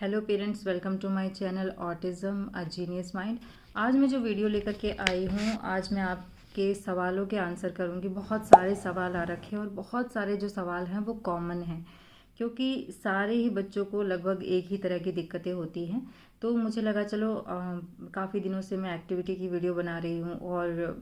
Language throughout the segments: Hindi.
Hello parents, welcome to my channel autism a genius mind. आज मैं जो वीडियो लेकर के आई हूँ, आज मैं आपके सवालों के आंसर करूँगी। बहुत सारे सवाल आ रखे हैं और बहुत सारे जो सवाल हैं वो कॉमन हैं, क्योंकि सारे ही बच्चों को लगभग एक ही तरह की दिक्कतें होती हैं। तो मुझे लगा चलो काफ़ी दिनों से मैं एक्टिविटी की वीडियो बना रही हूँ और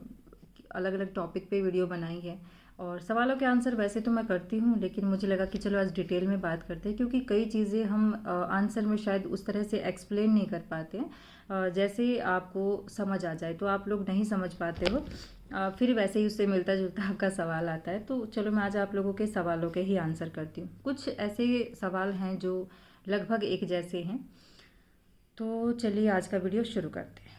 अलग अलग टॉपिक पे वीडियो बनाई है, और सवालों के आंसर वैसे तो मैं करती हूँ, लेकिन मुझे लगा कि चलो आज डिटेल में बात करते हैं, क्योंकि कई चीज़ें हम आंसर में शायद उस तरह से एक्सप्लेन नहीं कर पाते हैं जैसे आपको समझ आ जाए। तो आप लोग नहीं समझ पाते हो, फिर वैसे ही उससे मिलता जुलता आपका सवाल आता है। तो चलो मैं आज आप लोगों के सवालों के ही आंसर करती हूँ। कुछ ऐसे सवाल हैं जो लगभग एक जैसे हैं। तो चलिए आज का वीडियो शुरू करते हैं।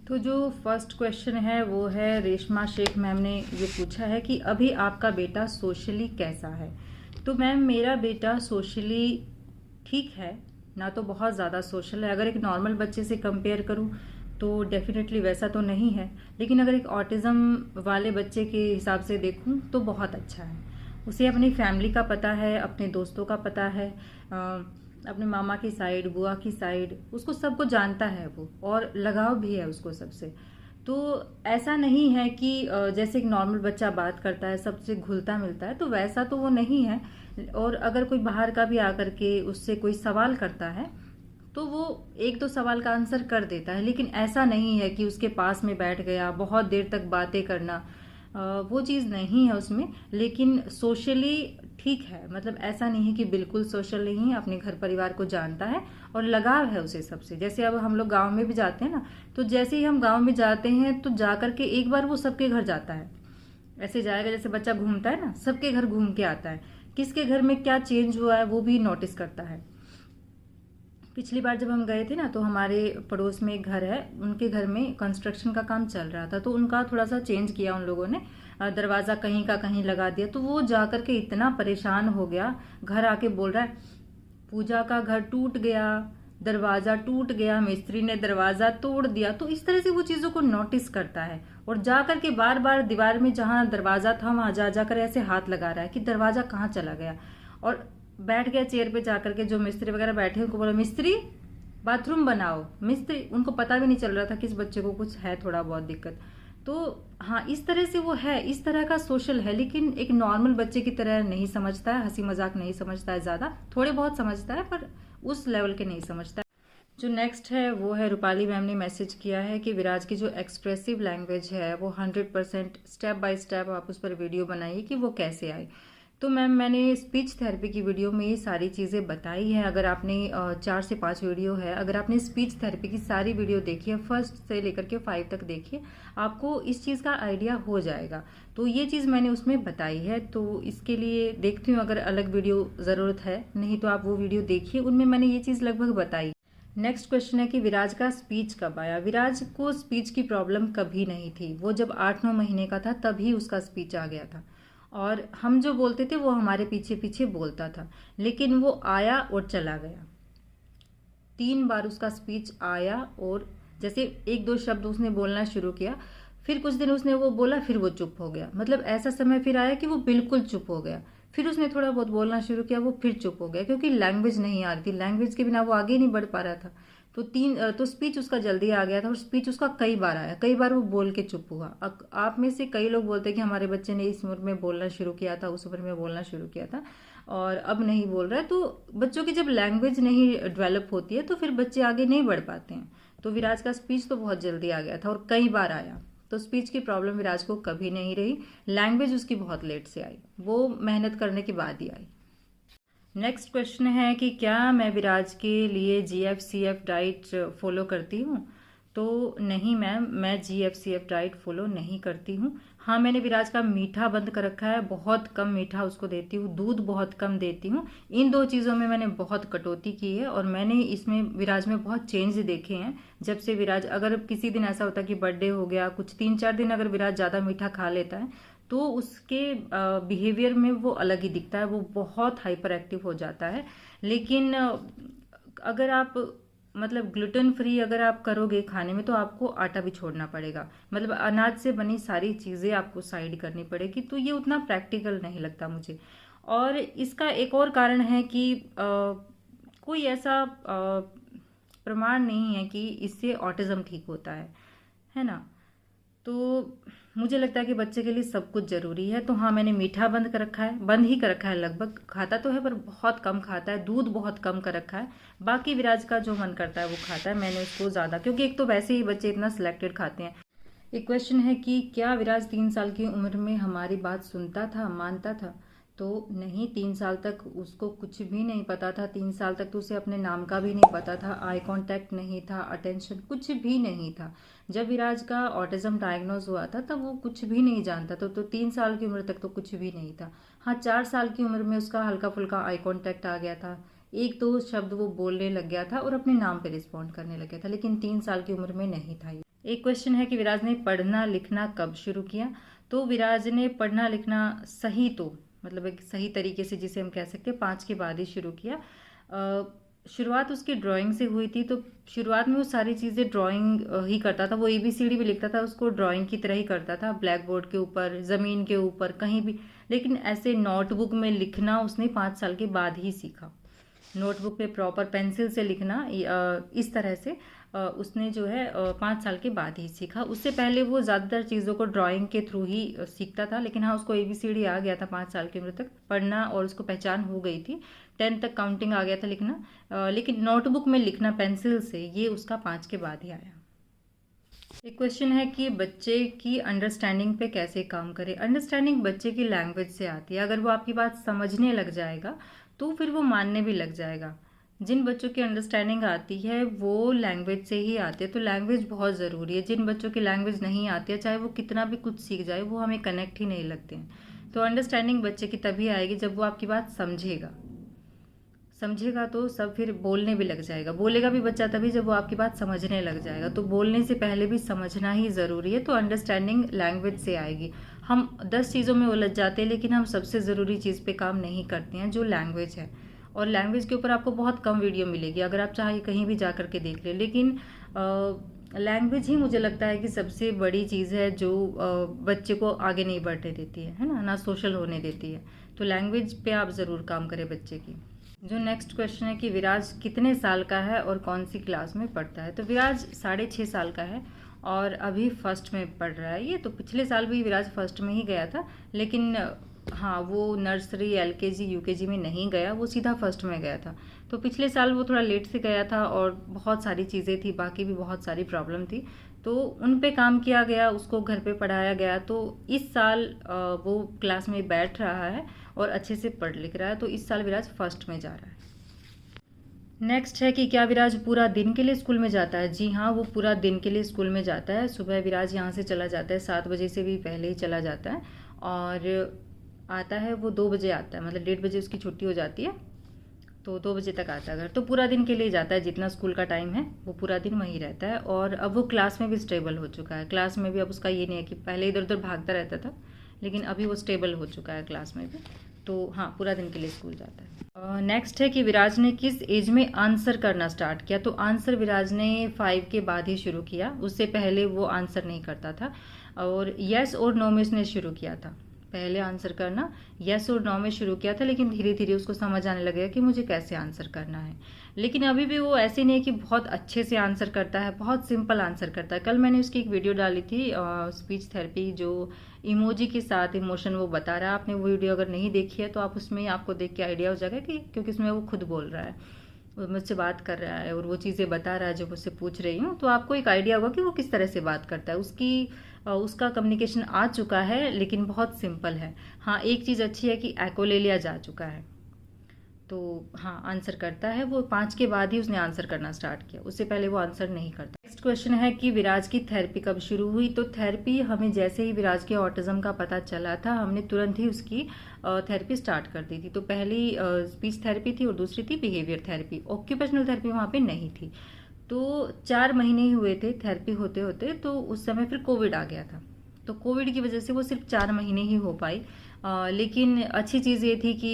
तो जो फर्स्ट क्वेश्चन है वो है, रेशमा शेख मैम ने ये पूछा है कि अभी आपका बेटा सोशली कैसा है। तो मैम मेरा बेटा सोशली ठीक है, ना तो बहुत ज़्यादा सोशल है। अगर एक नॉर्मल बच्चे से कंपेयर करूँ तो डेफिनेटली वैसा तो नहीं है, लेकिन अगर एक ऑटिज़म वाले बच्चे के हिसाब से देखूँ तो बहुत अच्छा है। उसे अपनी फैमिली का पता है, अपने दोस्तों का पता है, अपने मामा की साइड, बुआ की साइड, उसको सबको जानता है वो, और लगाव भी है उसको सबसे। तो ऐसा नहीं है कि जैसे एक नॉर्मल बच्चा बात करता है, सबसे घुलता मिलता है, तो वैसा तो वो नहीं है। और अगर कोई बाहर का भी आकर के उससे कोई सवाल करता है तो वो एक दो सवाल का आंसर कर देता है, लेकिन ऐसा नहीं है कि उसके पास में बैठ गया बहुत देर तक बातें करना, वो चीज़ नहीं है उसमें। लेकिन सोशली ठीक है, मतलब ऐसा नहीं है कि बिल्कुल सोशल नहीं है, अपने घर परिवार को जानता है और लगाव है उसे सबसे। जैसे अब हम लोग गांव में भी जाते हैं ना, तो जैसे ही हम गांव में जाते हैं तो जा करके एक बार वो सबके घर जाता है। ऐसे जाएगा जैसे बच्चा घूमता है ना, सबके घर घूम के आता है, किसके घर में क्या चेंज हुआ है वो भी नोटिस करता है। पिछली बार जब हम गए थे ना, तो हमारे पड़ोस में एक घर है, उनके घर में कंस्ट्रक्शन का काम चल रहा था, तो उनका थोड़ा सा चेंज किया उन लोगों ने, दरवाज़ा कहीं का कहीं लगा दिया। तो वो जा कर के इतना परेशान हो गया, घर आके बोल रहा है पूजा का घर टूट गया, दरवाज़ा टूट गया, मिस्त्री ने दरवाज़ा तोड़ दिया। तो इस तरह से वो चीज़ों को नोटिस करता है, और जा कर के बार बार दीवार में जहाँ दरवाज़ा था वहाँ जा जाकर ऐसे हाथ लगा रहा है कि दरवाज़ा कहाँ चला गया। और बैठ गया चेयर पे जाकर के, जो मिस्त्री वगैरह बैठे हैं उनको बोला मिस्त्री बाथरूम बनाओ। मिस्त्री, उनको पता भी नहीं चल रहा था कि इस बच्चे को कुछ है थोड़ा बहुत दिक्कत। तो हाँ, इस तरह से वो है, इस तरह का सोशल है, लेकिन एक नॉर्मल बच्चे की तरह नहीं समझता है, हंसी मजाक नहीं समझता है, ज़्यादा थोड़े बहुत समझता है पर उस लेवल के नहीं समझता है। जो नेक्स्ट है वो है, रूपाली मैम ने मैसेज किया है कि विराज की जो एक्सप्रेसिव लैंग्वेज है वो 100% स्टेप बाय स्टेप आप उस पर वीडियो बनाइए कि वो कैसे आए। तो मैम मैंने स्पीच थेरेपी की वीडियो में ये सारी चीज़ें बताई हैं। अगर आपने 4 से 5 वीडियो है, अगर आपने स्पीच थेरेपी की सारी वीडियो देखी है, फर्स्ट से लेकर के 5 तक देखिए, आपको इस चीज़ का आइडिया हो जाएगा। तो ये चीज़ मैंने उसमें बताई है, तो इसके लिए देखती हूँ अगर अलग वीडियो ज़रूरत है, नहीं तो आप वो वीडियो देखिए, उनमें मैंने ये चीज़ लगभग बताई। नेक्स्ट क्वेश्चन है कि विराज का स्पीच कब आया। विराज को स्पीच की प्रॉब्लम कभी नहीं थी, वो जब 8-9 महीने का था तभी उसका स्पीच आ गया था, और हम जो बोलते थे वो हमारे पीछे पीछे बोलता था, लेकिन वो आया और चला गया। 3 बार उसका स्पीच आया, और जैसे एक दो शब्द उसने बोलना शुरू किया, फिर कुछ दिन उसने वो बोला, फिर वो चुप हो गया। मतलब ऐसा समय फिर आया कि वो बिल्कुल चुप हो गया, फिर उसने थोड़ा बहुत बोलना शुरू किया, वो फिर चुप हो गया, क्योंकि लैंग्वेज नहीं आ रही थी, लैंग्वेज के बिना वो आगे नहीं बढ़ पा रहा था। तो स्पीच उसका जल्दी आ गया था, और स्पीच उसका कई बार आया, कई बार वो बोल के चुप हुआ। आप में से कई लोग बोलते हैं कि हमारे बच्चे ने इस उम्र में बोलना शुरू किया था, उस उम्र में बोलना शुरू किया था, और अब नहीं बोल रहा है। तो बच्चों की जब लैंग्वेज नहीं डेवलप होती है तो फिर बच्चे आगे नहीं बढ़ पाते हैं। तो विराज का स्पीच तो बहुत जल्दी आ गया था और कई बार आया, तो स्पीच की प्रॉब्लम विराज को कभी नहीं रही। लैंग्वेज उसकी बहुत लेट से आई, वो मेहनत करने के बाद ही आई। नेक्स्ट क्वेश्चन है कि क्या मैं विराज के लिए GFCF डाइट फॉलो करती हूँ। तो नहीं मैम, मैं GFCF डाइट फॉलो नहीं करती हूँ। हाँ, मैंने विराज का मीठा बंद कर रखा है, बहुत कम मीठा उसको देती हूँ, दूध बहुत कम देती हूँ। इन दो चीज़ों में मैंने बहुत कटौती की है, और मैंने इसमें विराज में बहुत चेंज देखे हैं। जब से विराज, अगर किसी दिन ऐसा होता है कि बर्थडे हो गया, कुछ 3-4 दिन अगर विराज ज़्यादा मीठा खा लेता है, तो उसके बिहेवियर में वो अलग ही दिखता है, वो बहुत हाइपर एक्टिव हो जाता है। लेकिन अगर आप मतलब ग्लूटेन फ्री अगर आप करोगे खाने में, तो आपको आटा भी छोड़ना पड़ेगा, मतलब अनाज से बनी सारी चीज़ें आपको साइड करनी पड़ेगी, तो ये उतना प्रैक्टिकल नहीं लगता मुझे। और इसका एक और कारण है कि कोई ऐसा प्रमाण नहीं है कि इससे ऑटिज़म ठीक होता है ना। तो मुझे लगता है कि बच्चे के लिए सब कुछ ज़रूरी है। तो हाँ, मैंने मीठा बंद कर रखा है, बंद ही कर रखा है, लगभग खाता तो है पर बहुत कम खाता है। दूध बहुत कम कर रखा है। बाकी विराज का जो मन करता है वो खाता है, मैंने उसको ज़्यादा, क्योंकि एक तो वैसे ही बच्चे इतना सिलेक्टेड खाते हैं। एक क्वेश्चन है कि क्या विराज 3 साल की उम्र में हमारी बात सुनता था, मानता था? तो नहीं, 3 साल तक उसको कुछ भी नहीं पता था। 3 साल तक तो उसे अपने नाम का भी नहीं पता था, आई कांटेक्ट नहीं था, अटेंशन कुछ भी नहीं था। जब विराज का ऑटिज्म डायग्नोज हुआ था तब वो कुछ भी नहीं जानता था। तो 3 साल की उम्र तक तो कुछ भी नहीं था। हाँ, 4 साल की उम्र में उसका हल्का फुल्का आई कांटेक्ट आ गया था, एक दो शब्द वो बोलने लग गया था और अपने नाम पे रिस्पॉन्ड करने लग गया था, लेकिन 3 साल की उम्र में नहीं था ये। एक क्वेश्चन है कि विराज ने पढ़ना लिखना कब शुरू किया? तो विराज ने पढ़ना लिखना सही, तो मतलब एक सही तरीके से जिसे हम कह सकते हैं 5 के बाद ही शुरू किया। शुरुआत उसकी ड्राइंग से हुई थी। तो शुरुआत में वो सारी चीज़ें ड्राइंग ही करता था। वो ABCD भी लिखता था, उसको ड्राइंग की तरह ही करता था, ब्लैक बोर्ड के ऊपर, ज़मीन के ऊपर, कहीं भी। लेकिन ऐसे नोटबुक में लिखना उसने 5 साल के बाद ही सीखा। नोटबुक पे प्रॉपर पेंसिल से लिखना इस तरह से उसने जो है 5 साल के बाद ही सीखा। उससे पहले वो ज़्यादातर चीज़ों को ड्राइंग के थ्रू ही सीखता था। लेकिन हाँ, उसको ABCD आ गया था 5 साल की उम्र तक पढ़ना, और उसको पहचान हो गई थी। 10 तक काउंटिंग आ गया था लिखना, लेकिन नोटबुक में लिखना पेंसिल से ये उसका 5 के बाद ही आया। एक क्वेश्चन है कि बच्चे की अंडरस्टैंडिंग पे कैसे काम करें? अंडरस्टैंडिंग बच्चे की लैंग्वेज से आती है। अगर वो आपकी बात समझने लग जाएगा तो फिर वो मानने भी लग जाएगा। जिन बच्चों की अंडरस्टैंडिंग आती है वो लैंग्वेज से ही आती है। तो लैंग्वेज बहुत ज़रूरी है। जिन बच्चों की लैंग्वेज नहीं आती है, चाहे वो कितना भी कुछ सीख जाए, वो हमें कनेक्ट ही नहीं लगते हैं। तो अंडरस्टैंडिंग बच्चे की तभी आएगी जब वो आपकी बात समझेगा तो सब फिर बोलने भी लग जाएगा। बोलेगा भी बच्चा तभी जब वो आपकी बात समझने लग जाएगा। तो बोलने से पहले भी समझना ही ज़रूरी है। तो अंडरस्टैंडिंग लैंग्वेज से आएगी। हम 10 चीज़ों में उलझ जाते हैं, लेकिन हम सबसे ज़रूरी चीज़ पे काम नहीं करते हैं, जो लैंग्वेज है। और लैंग्वेज के ऊपर आपको बहुत कम वीडियो मिलेगी, अगर आप चाहे कहीं भी जा करके देख लें। लेकिन लैंग्वेज ही मुझे लगता है कि सबसे बड़ी चीज़ है जो बच्चे को आगे नहीं बढ़ने देती है ना सोशल होने देती है। तो लैंग्वेज पे आप ज़रूर काम करें बच्चे की। जो नेक्स्ट क्वेश्चन है कि विराज कितने साल का है और कौन सी क्लास में पढ़ता है? तो विराज 6.5 साल का है और अभी फर्स्ट में पढ़ रहा है। ये तो पिछले साल भी विराज फर्स्ट में ही गया था, लेकिन हाँ, वो नर्सरी LKG UKG में नहीं गया, वो सीधा फर्स्ट में गया था। तो पिछले साल वो थोड़ा लेट से गया था और बहुत सारी चीज़ें थी, बाकी भी बहुत सारी प्रॉब्लम थी, तो उन पे काम किया गया, उसको घर पे पढ़ाया गया। तो इस साल वो क्लास में बैठ रहा है और अच्छे से पढ़ लिख रहा है। तो इस साल विराज फर्स्ट में जा रहा है। नेक्स्ट है कि क्या विराज पूरा दिन के लिए स्कूल में जाता है? जी हाँ, वो पूरा दिन के लिए स्कूल में जाता है। सुबह विराज यहाँ से चला जाता है, 7 बजे से भी पहले ही चला जाता है, और आता है वो 2 बजे आता है, मतलब 1:30 बजे उसकी छुट्टी हो जाती है, तो 2 बजे तक आता है घर। तो पूरा दिन के लिए जाता है, जितना स्कूल का टाइम है वो पूरा दिन वहीं रहता है। और अब वो क्लास में भी स्टेबल हो चुका है। क्लास में भी अब उसका ये नहीं है कि पहले इधर उधर भागता रहता था, लेकिन अभी वो स्टेबल हो चुका है क्लास में भी। तो हाँ, पूरा दिन के लिए स्कूल जाता है। नेक्स्ट है कि विराज ने किस एज में आंसर करना स्टार्ट किया? तो आंसर विराज ने 5 के बाद ही शुरू किया, उससे पहले वो आंसर नहीं करता था। और येस और नो में उसने शुरू किया था। पहले आंसर करना येस और नो में शुरू किया था, लेकिन धीरे धीरे उसको समझ आने लगेगा कि मुझे कैसे आंसर करना है। लेकिन अभी भी वो ऐसे नहीं है कि बहुत अच्छे से आंसर करता है, बहुत सिंपल आंसर करता है। कल मैंने उसकी एक वीडियो डाली थी स्पीच थेरेपी, जो इमोजी के साथ इमोशन वो बता रहा है। आपने वो वीडियो अगर नहीं देखी है तो आप उसमें आपको देख के आइडिया हो जाएगा कि, क्योंकि उसमें वो खुद बोल रहा है, वो मुझसे बात कर रहा है और वो चीज़ें बता रहा है जो मुझसे पूछ रही हूँ, तो आपको एक आइडिया होगा कि वो किस तरह से बात करता है। उसका कम्युनिकेशन आ चुका है, लेकिन बहुत सिंपल है। हाँ, एक चीज़ अच्छी है कि एकोलेलिया जा चुका है, तो हाँ, आंसर करता है। वो 5 के बाद ही उसने आंसर करना स्टार्ट किया, उससे पहले वो आंसर नहीं करता। नेक्स्ट क्वेश्चन है कि विराज की थेरेपी कब शुरू हुई? तो थेरेपी हमें जैसे ही विराज के ऑटिज्म का पता चला था, हमने तुरंत ही उसकी थेरेपी स्टार्ट कर दी थी। तो पहली स्पीच थेरेपी थी और दूसरी थी बिहेवियर थेरेपी। ऑक्यूपेशनल थेरेपी वहाँ पे नहीं थी। तो 4 महीने ही हुए थे थेरेपी होते होते, तो उस समय फिर कोविड आ गया था। तो कोविड की वजह से वो सिर्फ 4 महीने ही हो पाई। लेकिन अच्छी चीज़ ये थी कि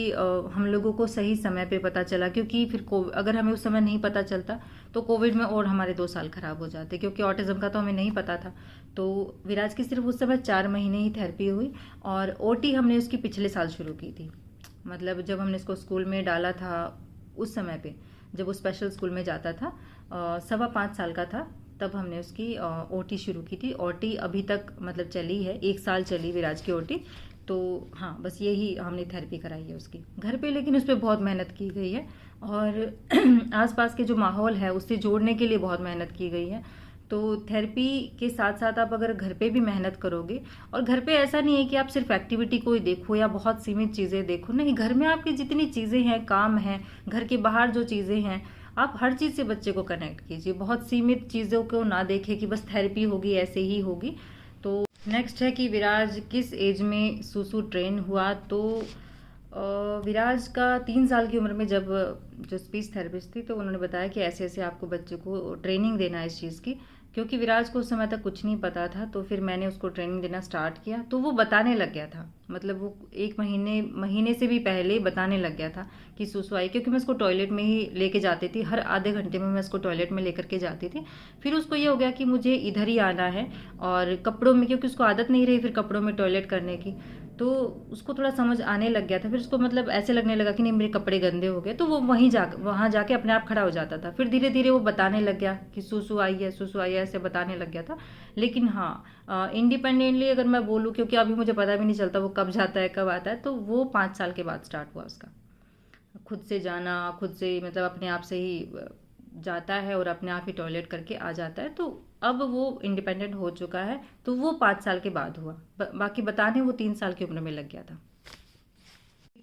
हम लोगों को सही समय पे पता चला, क्योंकि फिर अगर हमें उस समय नहीं पता चलता तो कोविड में और हमारे 2 साल खराब हो जाते, क्योंकि ऑटिज्म का तो हमें नहीं पता था। तो विराज की सिर्फ उस समय 4 महीने ही थेरेपी हुई, और OT हमने उसकी पिछले साल शुरू की थी। मतलब जब हमने इसको स्कूल में डाला था उस समय पे, जब वो स्पेशल स्कूल में जाता था, 5.25 साल का था, तब हमने उसकी ओटी शुरू की थी। ओटी अभी तक मतलब चली है, 1 साल चली विराज की ओटी। तो हाँ, बस यही हमने थेरेपी कराई है उसकी घर पे, लेकिन उस पर बहुत मेहनत की गई है और आसपास के जो माहौल है उससे जोड़ने के लिए बहुत मेहनत की गई है। तो थेरेपी के साथ साथ आप अगर घर पे भी मेहनत करोगे, और घर पे ऐसा नहीं है कि आप सिर्फ एक्टिविटी को ही देखो या बहुत सीमित चीज़ें देखो, नहीं, घर में आपकी जितनी चीज़ें हैं, काम हैं, घर के बाहर जो चीज़ें हैं, आप हर चीज़ से बच्चे को कनेक्ट कीजिए। बहुत सीमित चीज़ों को ना देखें कि बस थेरेपी होगी ऐसे ही होगी। तो नेक्स्ट है कि विराज किस एज में सुसु ट्रेन हुआ। तो विराज का 3 साल की उम्र में जब जो स्पीच थेरेपिस्ट थी तो उन्होंने बताया कि ऐसे ऐसे आपको बच्चे को ट्रेनिंग देना है इस चीज़ की, क्योंकि विराज को उस समय तक कुछ नहीं पता था। तो फिर मैंने उसको ट्रेनिंग देना स्टार्ट किया, तो वो बताने लग गया था, मतलब वो 1 महीने से भी पहले बताने लग गया था कि सुसु आई, क्योंकि मैं उसको टॉयलेट में ही लेके जाती थी, हर आधे घंटे में मैं उसको टॉयलेट में लेकर के जाती थी। फिर उसको ये हो गया कि मुझे इधर ही आना है, और कपड़ों में, क्योंकि उसको आदत नहीं रही फिर कपड़ों में टॉयलेट करने की, तो उसको थोड़ा समझ आने लग गया था। फिर उसको मतलब ऐसे लगने लगा कि नहीं मेरे कपड़े गंदे हो गए, तो वो वहाँ जाके अपने आप खड़ा हो जाता था। फिर धीरे धीरे वो बताने लग गया कि सुसु आई है, सुसु आई है, ऐसे बताने लग गया था। लेकिन हाँ, इंडिपेंडेंटली अगर मैं बोलूँ, क्योंकि अभी मुझे पता भी नहीं चलता वो कब जाता है कब आता है, तो वो 5 साल के बाद स्टार्ट हुआ उसका खुद से जाना, खुद से मतलब अपने आप से ही जाता है और अपने आप ही टॉयलेट करके आ जाता है। तो अब वो इंडिपेंडेंट हो चुका है, तो वो 5 साल के बाद हुआ। बाकी बताने वो 3 साल की उम्र में लग गया था।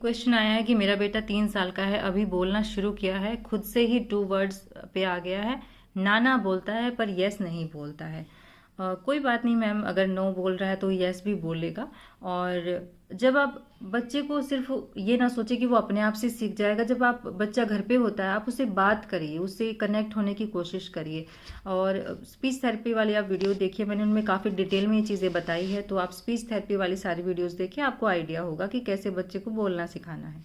क्वेश्चन आया है कि मेरा बेटा 3 साल का है, अभी बोलना शुरू किया है, खुद से ही 2 वर्ड्स पे आ गया है, नाना बोलता है पर यस नहीं बोलता है। कोई बात नहीं मैम, अगर नो बोल रहा है तो यस भी बोलेगा। और जब आप बच्चे को सिर्फ ये ना सोचे कि वो अपने आप से सीख जाएगा, जब आप बच्चा घर पे होता है आप उससे बात करिए, उससे कनेक्ट होने की कोशिश करिए। और स्पीच थेरेपी वाली आप वीडियो देखिए, मैंने उनमें काफ़ी डिटेल में ये चीज़ें बताई है, तो आप स्पीच थेरेपी वाली सारी वीडियोस देखिए, आपको आइडिया होगा कि कैसे बच्चे को बोलना सिखाना है।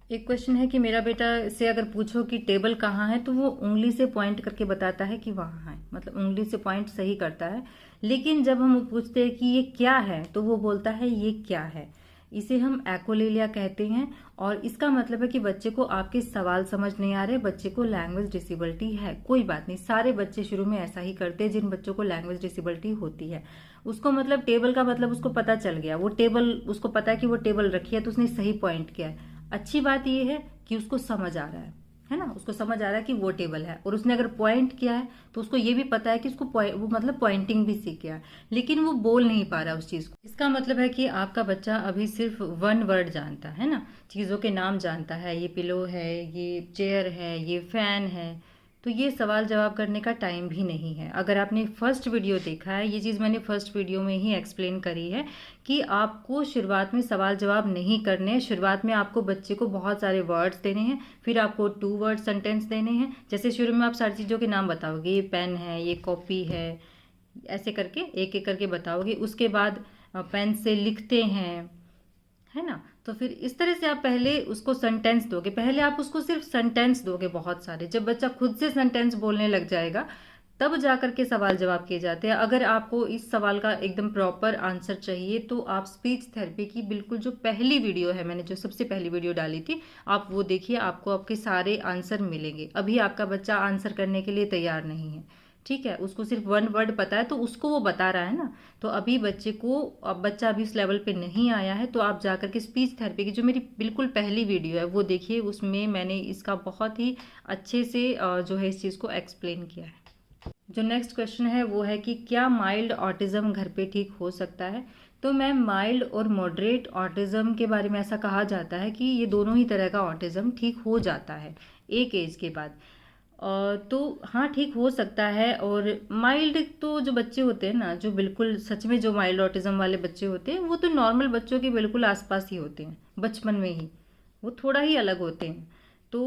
एक क्वेश्चन है कि मेरा बेटा से अगर पूछो कि टेबल कहाँ है, तो वो उंगली से पॉइंट करके बताता है कि वहाँ है, मतलब उंगली से पॉइंट सही करता है। लेकिन जब हम पूछते हैं कि ये क्या है, तो वो बोलता है ये क्या है। इसे हम एकोलेलिया कहते हैं, और इसका मतलब है कि बच्चे को आपके सवाल समझ नहीं आ रहे, बच्चे को लैंग्वेज डिसेबिलिटी है। कोई बात नहीं, सारे बच्चे शुरू में ऐसा ही करते हैं जिन बच्चों को लैंग्वेज डिसेबिलिटी होती है। उसको मतलब टेबल का मतलब उसको पता चल गया, वो टेबल उसको पता है कि वो टेबल रखी है, तो उसने सही पॉइंट किया है। अच्छी बात यह है कि उसको समझ आ रहा है ना, उसको समझ आ रहा है कि वो टेबल है, और उसने अगर पॉइंट किया है तो उसको ये भी पता है कि उसको वो मतलब पॉइंटिंग भी सीख गया है, लेकिन वो बोल नहीं पा रहा उस चीज को। इसका मतलब है कि आपका बच्चा अभी सिर्फ 1 वर्ड जानता है ना, चीजों के नाम जानता है, ये पिलो है, ये चेयर है, ये फैन है। तो ये सवाल जवाब करने का टाइम भी नहीं है। अगर आपने फर्स्ट वीडियो देखा है, ये चीज़ मैंने फर्स्ट वीडियो में ही एक्सप्लेन करी है कि आपको शुरुआत में सवाल जवाब नहीं करने। शुरुआत में आपको बच्चे को बहुत सारे वर्ड्स देने हैं, फिर आपको 2 वर्ड सेंटेंस देने हैं। जैसे शुरू में आप सारी चीज़ों के नाम बताओगे, ये पेन है, ये कॉपी है, ऐसे करके एक एक करके बताओगे। उसके बाद पेन से लिखते हैं, है ना। तो फिर इस तरह से आप पहले उसको सेंटेंस दोगे, पहले आप उसको सिर्फ सेंटेंस दोगे बहुत सारे। जब बच्चा खुद से सेंटेंस बोलने लग जाएगा तब जाकर के सवाल जवाब किए जाते हैं। अगर आपको इस सवाल का एकदम प्रॉपर आंसर चाहिए तो आप स्पीच थेरेपी की बिल्कुल जो पहली वीडियो है, मैंने जो सबसे पहली वीडियो डाली थी, आप वो देखिए, आपको आपके सारे आंसर मिलेंगे। अभी आपका बच्चा आंसर करने के लिए तैयार नहीं है, ठीक है, उसको सिर्फ 1 वर्ड पता है तो उसको वो बता रहा है ना। तो अभी बच्चे को, अब बच्चा अभी उस लेवल पे नहीं आया है, तो आप जाकर के स्पीच थेरेपी की जो मेरी बिल्कुल पहली वीडियो है वो देखिए, उसमें मैंने इसका बहुत ही अच्छे से जो है इस चीज़ को एक्सप्लेन किया है। जो नेक्स्ट क्वेश्चन है वो है कि क्या माइल्ड ऑटिज्म घर पे ठीक हो सकता है। तो मैम, माइल्ड और मॉडरेट ऑटिज्म के बारे में ऐसा कहा जाता है कि ये दोनों ही तरह का ऑटिज्म ठीक हो जाता है एक एज के बाद। तो हाँ, ठीक हो सकता है। और माइल्ड तो जो बच्चे होते हैं ना, जो बिल्कुल सच में जो माइल्ड ऑटिज्म वाले बच्चे होते हैं, वो तो नॉर्मल बच्चों के बिल्कुल आसपास ही होते हैं, बचपन में ही वो थोड़ा ही अलग होते हैं। तो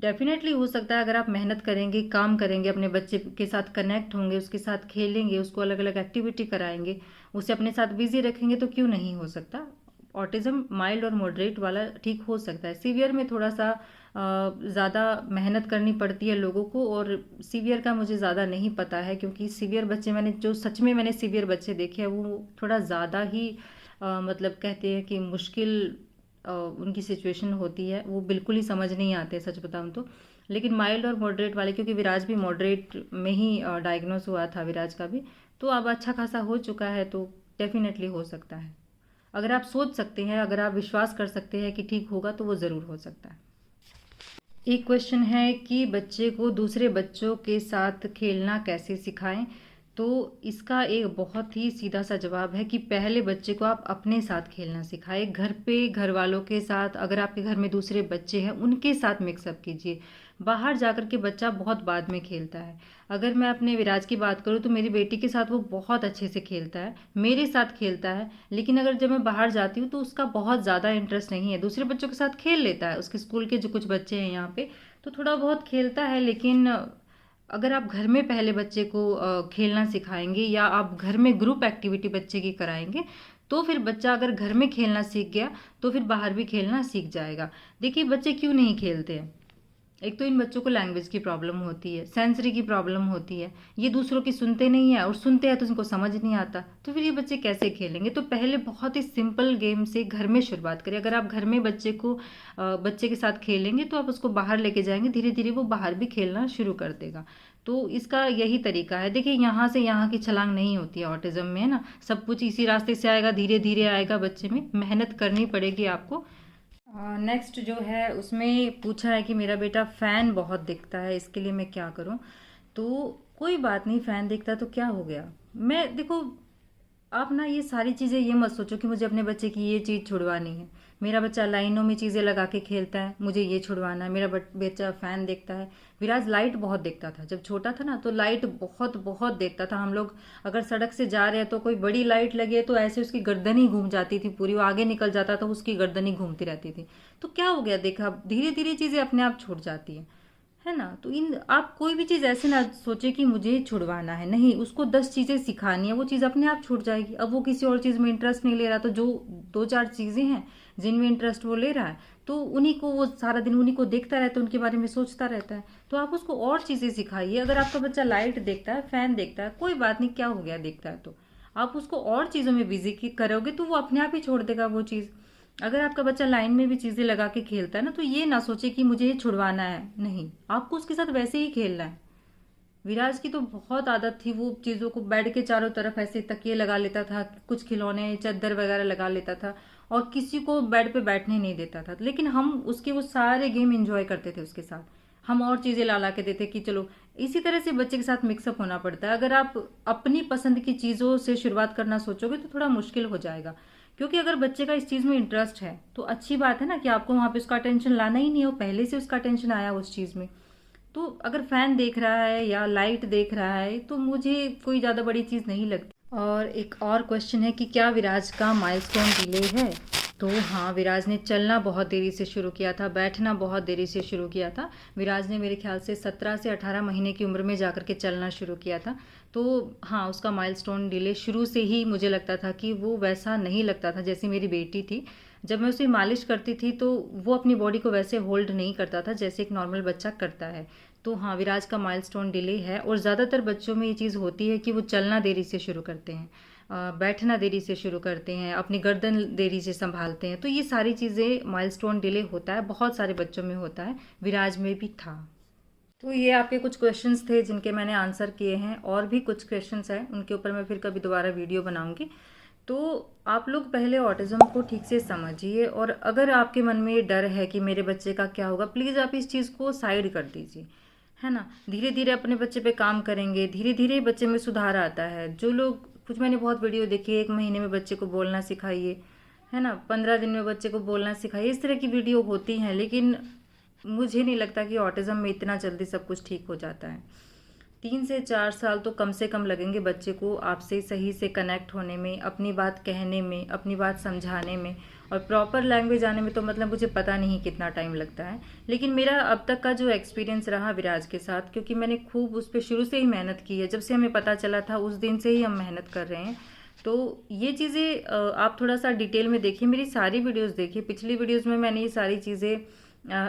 डेफिनेटली हो सकता है, अगर आप मेहनत करेंगे, काम करेंगे, अपने बच्चे के साथ कनेक्ट होंगे, उसके साथ खेलेंगे, उसको अलग अलग एक्टिविटी कराएंगे, उसे अपने साथ बिजी रखेंगे, तो क्यों नहीं हो सकता। ऑटिज्म माइल्ड और मॉडरेट वाला ठीक हो सकता है। सीवियर में थोड़ा सा ज़्यादा मेहनत करनी पड़ती है लोगों को, और सीवियर का मुझे ज़्यादा नहीं पता है, क्योंकि सीवियर बच्चे मैंने जो सच में मैंने सीवियर बच्चे देखे हैं वो थोड़ा ज़्यादा ही मतलब कहते हैं कि मुश्किल उनकी सिचुएशन होती है, वो बिल्कुल ही समझ नहीं आते, सच बताऊं तो। लेकिन माइल्ड और मॉडरेट वाले, क्योंकि विराज भी मॉडरेट में ही डायग्नोस हुआ था विराज का भी, तो अब अच्छा खासा हो चुका है, तो डेफिनेटली हो सकता है। अगर आप सोच सकते हैं, अगर आप विश्वास कर सकते हैं कि ठीक होगा, तो वो ज़रूर हो सकता है। एक क्वेश्चन है कि बच्चे को दूसरे बच्चों के साथ खेलना कैसे सिखाएं। तो इसका एक बहुत ही सीधा सा जवाब है कि पहले बच्चे को आप अपने साथ खेलना सिखाएं। घर पे घर वालों के साथ, अगर आपके घर में दूसरे बच्चे हैं उनके साथ मिक्सअप कीजिए। बाहर जाकर के बच्चा बहुत बाद में खेलता है। अगर मैं अपने विराज की बात करूँ तो मेरी बेटी के साथ वो बहुत अच्छे से खेलता है, मेरे साथ खेलता है, लेकिन अगर जब मैं बाहर जाती हूँ तो उसका बहुत ज़्यादा इंटरेस्ट नहीं है। दूसरे बच्चों के साथ खेल लेता है, उसके स्कूल के जो कुछ बच्चे हैं यहाँ पे, तो थोड़ा बहुत खेलता है। लेकिन अगर आप घर में पहले बच्चे को खेलना सिखाएंगे या आप घर में ग्रुप एक्टिविटी बच्चे की कराएंगे, तो फिर बच्चा अगर घर में खेलना सीख गया तो फिर बाहर भी खेलना सीख जाएगा। देखिए बच्चे क्यों नहीं खेलते हैं। एक तो इन बच्चों को लैंग्वेज की प्रॉब्लम होती है, सेंसरी की प्रॉब्लम होती है, ये दूसरों की सुनते नहीं है, और सुनते हैं तो उनको समझ नहीं आता, तो फिर ये बच्चे कैसे खेलेंगे। तो पहले बहुत ही सिंपल गेम से घर में शुरुआत करें। अगर आप घर में बच्चे के साथ खेलेंगे तो आप उसको बाहर लेके जाएंगे, धीरे धीरे वो बाहर भी खेलना शुरू कर देगा। तो इसका यही तरीका है। देखिए यहाँ से यहाँ की छलांग नहीं होती है ऑटिज्म में, है ना। सब कुछ इसी रास्ते से आएगा, धीरे धीरे आएगा, बच्चे में मेहनत करनी पड़ेगी आपको। नेक्स्ट जो है उसमें पूछा है कि मेरा बेटा फ़ैन बहुत दिखता है, इसके लिए मैं क्या करूं। तो कोई बात नहीं, फ़ैन दिखता है तो क्या हो गया। मैं देखो, आप ना ये सारी चीज़ें ये मत सोचो कि मुझे अपने बच्चे की ये चीज़ छुड़वानी है। मेरा बच्चा लाइनों में चीज़ें लगा के खेलता है, मुझे ये छुड़वाना है। मेरा बच्चा फ़ैन देखता है। विराज लाइट बहुत देखता था जब छोटा था ना, तो लाइट बहुत बहुत देखता था। हम लोग अगर सड़क से जा रहे हैं तो कोई बड़ी लाइट लगी है तो ऐसे उसकी गर्दन ही घूम जाती थी पूरी, वो आगे निकल जाता था, उसकी गर्दन ही घूमती रहती थी। तो क्या हो गया, देखा, धीरे धीरे चीज़ें अपने आप छूट जाती हैं, है ना। तो इन आप कोई भी चीज़ ऐसे ना सोचे कि मुझे छुड़वाना है, नहीं, उसको 10 चीज़ें सिखानी है, वो चीज़ अपने आप छूट जाएगी। अब वो किसी और चीज़ में इंटरेस्ट नहीं ले रहा, तो जो 2-4 चीज़ें हैं जिनमें इंटरेस्ट वो ले रहा है, तो उन्हीं को वो सारा दिन उन्हीं को देखता रहता है, उनके बारे में सोचता रहता है। तो आप उसको और चीज़ें सिखाइए। अगर आपका बच्चा लाइट देखता है, फैन देखता है, कोई बात नहीं, क्या हो गया देखता है, तो आप उसको और चीज़ों में बिजी करोगे तो वो अपने आप ही छोड़ देगा वो चीज़। अगर आपका बच्चा लाइन में भी चीज़ें लगा के खेलता है ना, तो ये ना सोचे कि मुझे ये छुड़वाना है, नहीं, आपको उसके साथ वैसे ही खेलना है। विराज की तो बहुत आदत थी, वो चीज़ों को बेड के चारों तरफ ऐसे तकिए लगा लेता था, कुछ खिलौने चादर वगैरह लगा लेता था, और किसी को बेड पे बैठने नहीं देता था। लेकिन हम उसके वो सारे गेम एंजॉय करते थे उसके साथ। हम और चीज़ें ला ला के देते कि चलो। इसी तरह से बच्चे के साथ मिक्सअप होना पड़ता है। अगर आप अपनी पसंद की चीज़ों से शुरुआत करना सोचोगे तो थोड़ा मुश्किल हो जाएगा, क्योंकि अगर बच्चे का इस चीज़ में इंटरेस्ट है तो अच्छी बात है ना कि आपको वहाँ पे उसका अटेंशन लाना ही नहीं हो, पहले से उसका अटेंशन आया उस चीज़ में। तो अगर फैन देख रहा है या लाइट देख रहा है तो मुझे कोई ज़्यादा बड़ी चीज़ नहीं लगती। और एक और क्वेश्चन है कि क्या विराज का माइलस्टोन डिले है। तो हाँ, विराज ने चलना बहुत देरी से शुरू किया था, बैठना बहुत देरी से शुरू किया था। विराज ने मेरे ख्याल से 17 से 18 महीने की उम्र में जाकर के चलना शुरू किया था। तो हाँ, उसका माइलस्टोन डिले शुरू से ही मुझे लगता था कि वो वैसा नहीं लगता था जैसी मेरी बेटी थी। जब मैं उसे मालिश करती थी तो वो अपनी बॉडी को वैसे होल्ड नहीं करता था जैसे एक नॉर्मल बच्चा करता है। तो हाँ, विराज का माइलस्टोन डिले है, और ज़्यादातर बच्चों में ये चीज़ होती है कि वो चलना देरी से शुरू करते हैं, बैठना देरी से शुरू करते हैं, अपनी गर्दन देरी से संभालते हैं। तो ये सारी चीज़ें माइलस्टोन डिले होता है, बहुत सारे बच्चों में होता है, विराज में भी था। तो ये आपके कुछ क्वेश्चंस थे जिनके मैंने आंसर किए हैं, और भी कुछ क्वेश्चंस हैं उनके ऊपर मैं फिर कभी दोबारा वीडियो बनाऊंगी। तो आप लोग पहले ऑटिज्म को ठीक से समझिए, और अगर आपके मन में ये डर है कि मेरे बच्चे का क्या होगा, प्लीज़ आप इस चीज़ को साइड कर दीजिए, है ना। धीरे धीरे अपने बच्चे पे काम करेंगे, धीरे धीरे बच्चे में सुधार आता है। जो लोग कुछ, मैंने बहुत वीडियो देखी है, 1 महीने में बच्चे को बोलना सिखाइए, है ना, 15 दिन में बच्चे को बोलना सिखाइए, इस तरह की वीडियो होती हैं। लेकिन मुझे नहीं लगता कि ऑटिज्म में इतना जल्दी सब कुछ ठीक हो जाता है। 3 से 4 साल तो कम से कम लगेंगे बच्चे को आपसे सही से कनेक्ट होने में, अपनी बात कहने में, अपनी बात समझाने में, और प्रॉपर लैंग्वेज आने में तो मतलब मुझे पता नहीं कितना टाइम लगता है। लेकिन मेरा अब तक का जो एक्सपीरियंस रहा विराज के साथ, क्योंकि मैंने खूब उस पर शुरू से ही मेहनत की है, जब से हमें पता चला था उस दिन से ही हम मेहनत कर रहे हैं। तो ये चीज़ें आप थोड़ा सा डिटेल में देखिए, मेरी सारी वीडियोज़ देखिए। पिछली वीडियोज़ में मैंने ये सारी चीज़ें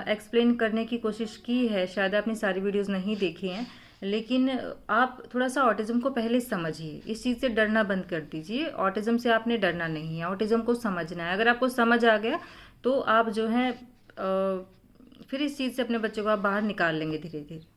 एक्सप्लेन करने की कोशिश की है, शायद आपने सारी वीडियोज़ नहीं देखी हैं। लेकिन आप थोड़ा सा ऑटिज्म को पहले समझिए, इस चीज़ से डरना बंद कर दीजिए। ऑटिज्म से आपने डरना नहीं है, ऑटिज्म को समझना है। अगर आपको समझ आ गया तो आप जो है फिर इस चीज़ से अपने बच्चे को आप बाहर निकाल लेंगे धीरे धीरे।